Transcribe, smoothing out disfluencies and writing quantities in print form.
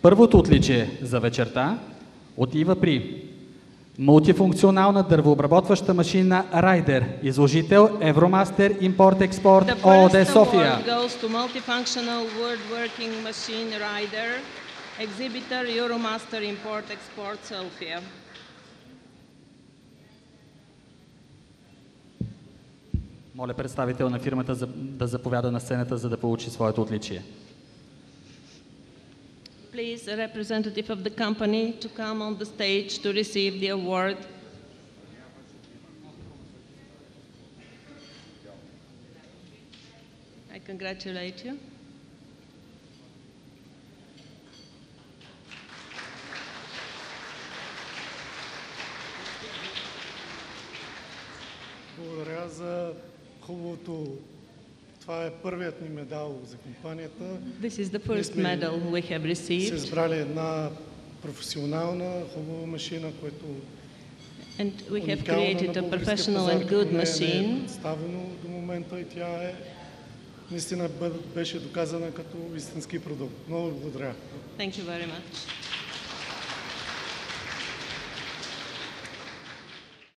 Първото отличие за вечерта отива при мултифункционална дървообработваща машина Райдер, изложител Евромастер Импорт Експорт ООД София. Goes to multifunctional woodworking machine Rider, exhibitor Euromaster Import Export Sofia. Моля представител на фирмата да заповяда на сцената, за да получи своето отличие. Please, a representative of the company to come on the stage to receive the award. I congratulate you. Благодаря за хубавото. Това е първият ни медал за компанията. This is the first medal we have Се received. избрали една професионална, хубава машина, която And we have уникална created на a българския professional пазар, and като good не е machine. представено до момента и тя е наистина беше доказана като истински продукт. Много благодаря. Thank you very much.